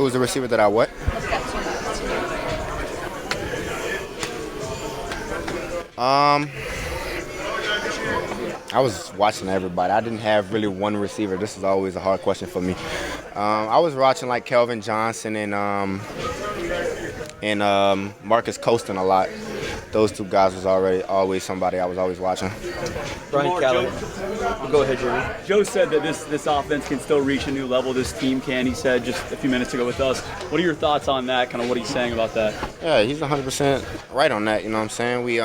Who's the receiver that I what? I was watching everybody. I didn't have really one receiver. This is always a hard question for me. I was watching like Kelvin Johnson and Marcus Colston a lot. Those two guys was always somebody I was always watching. Brian Callahan. Go ahead, Jeremy. Joe said that this offense can still reach a new level. This team can. He said just a few minutes ago with us. What are your thoughts on that? Kind of what he's saying about that? Yeah, he's 100% right on that. You know what I'm saying? We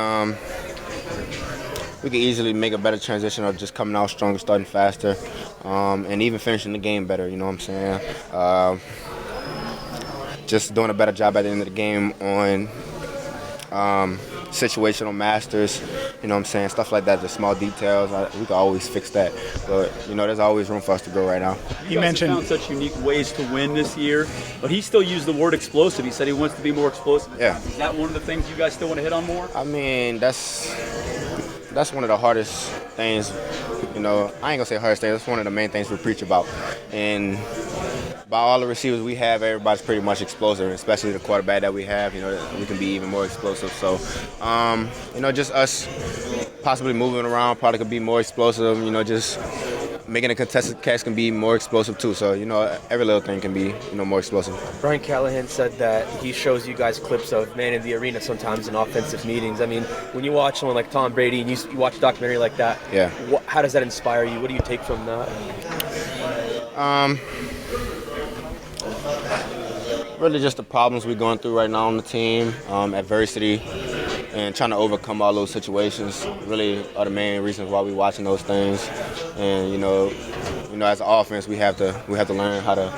could easily make a better transition of just coming out stronger, starting faster, and even finishing the game better. You know what I'm saying? Just doing a better job at the end of the game on situational masters, you know what I'm saying, stuff like that, the small details, we can always fix that, but there's always room for us to grow right now. You mentioned found such unique ways to win this year, but he still used the word explosive. He said he wants to be more explosive. Yeah. Is that one of the things you guys still want to hit on more? I mean, that's one of the hardest things, I ain't gonna say hardest thing, that's one of the main things we preach about, and by all the receivers we have, everybody's pretty much explosive, especially the quarterback that we have. We can be even more explosive. So, just us possibly moving around probably could be more explosive. Just making a contested catch can be more explosive too. So, every little thing can be, more explosive. Brian Callahan said that he shows you guys clips of Man in the Arena sometimes in offensive meetings. I mean, when you watch someone like Tom Brady and you watch a documentary like that, yeah. How does that inspire you? What do you take from that? Really just the problems we're going through right now on the team, adversity, and trying to overcome all those situations really are the main reasons why we're watching those things. And as an offense, we have to learn how to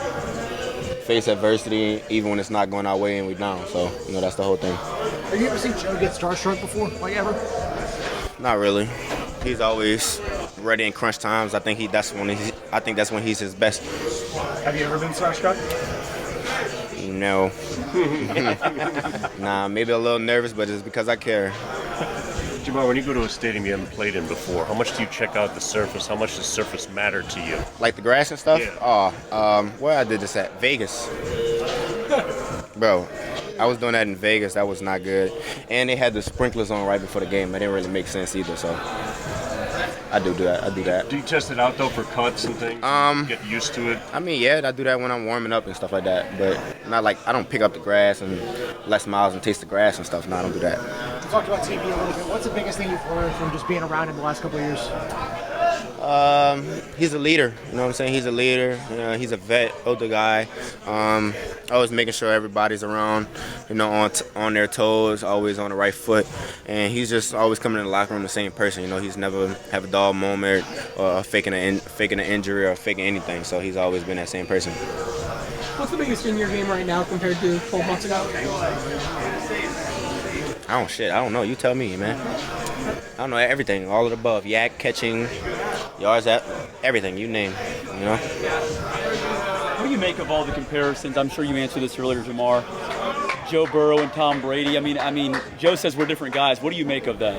face adversity even when it's not going our way and we're down. So that's the whole thing. Have you ever seen Joe get starstruck before? Like ever? Not really. He's always ready in crunch times. I think that's when he's his best. Have you ever been starstruck? No. Nah, maybe a little nervous, but it's because I care. Ja'Marr, when you go to a stadium you haven't played in before, how much do you check out the surface? How much does surface matter to you? Like the grass and stuff? Yeah. Where I did this at? Vegas. Bro, I was doing that in Vegas. That was not good. And they had the sprinklers on right before the game. That didn't really make sense either, so I do that. Do you test it out, though, for cuts and things? Get used to it? I mean, yeah, I do that when I'm warming up and stuff like that. But not like I don't pick up the grass and Les Miles and taste the grass and stuff. No, I don't do that. You talked about TV a little bit. What's the biggest thing you've learned from just being around him the last couple of years? He's a leader. You know what I'm saying? He's a leader. He's a vet, older guy. Always making sure everybody's around, on their toes, always on the right foot. And he's just always coming in the locker room the same person. He's never have a dull moment or faking an injury or faking anything. So he's always been that same person. What's the biggest in your game right now compared to 12 months ago? I don't know. You tell me, man. I don't know everything, all of the above. Yak, catching, yards, everything, you name, What do you make of all the comparisons? I'm sure you answered this earlier, Ja'Marr. Joe Burrow and Tom Brady. I mean, Joe says we're different guys. What do you make of that?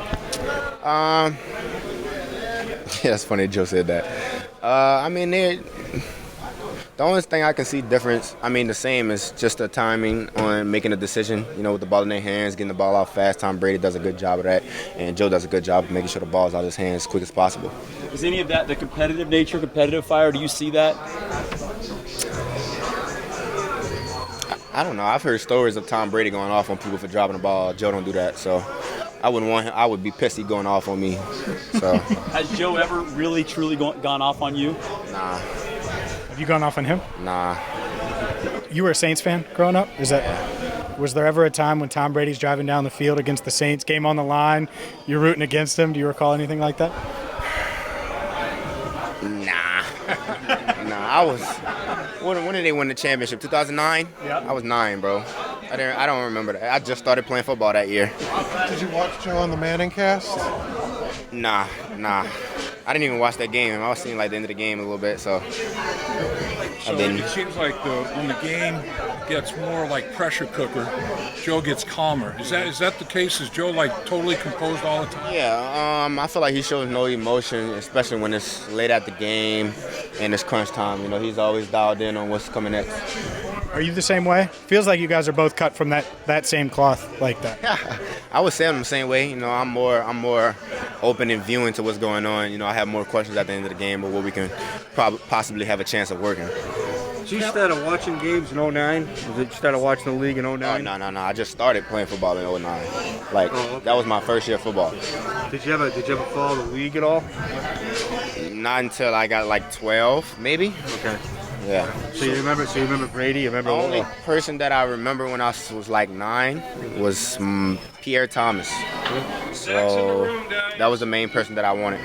Yeah, it's funny Joe said that. The only thing I can see difference, the same is just the timing on making a decision, with the ball in their hands, getting the ball out fast. Tom Brady does a good job of that, and Joe does a good job of making sure the ball's out of his hands as quick as possible. Is any of that the competitive nature, competitive fire? Do you see that? I don't know. I've heard stories of Tom Brady going off on people for dropping the ball. Joe don't do that, so I wouldn't want him. I would be pissed he going off on me. So Has Joe ever really, truly gone off on you? Nah. Have you gone off on him? Nah. You were a Saints fan growing up? Was there ever a time when Tom Brady's driving down the field against the Saints, game on the line, you're rooting against him? Do you recall anything like that? Nah. I was. When did they win the championship? 2009? Yeah. I was 9, bro. I don't remember that. I just started playing football that year. Did you watch Joe on the Manning cast? Nah. I didn't even watch that game. I was seeing like the end of the game a little bit, so I didn't. It seems like when the game gets more like pressure cooker, Joe gets calmer. Is that the case? Is Joe like totally composed all the time? Yeah, I feel like he shows no emotion, especially when it's late at the game and it's crunch time. He's always dialed in on what's coming next. Are you the same way? Feels like you guys are both cut from that same cloth like that. I would say I'm the same way. You know, I'm more open and viewing to what's going on. You know, I have more questions at the end of the game, but what we can possibly have a chance of working. So you started watching games in 09? Was it you started watching the league in 09? Oh, no. I just started playing football in 09. Like, that was my first year of football. Did you ever follow the league at all? Not until I got like 12, maybe. Okay. Yeah. So you remember Brady? You remember the only person that I remember when I was like 9 was Pierre Thomas. So that was the main person that I wanted.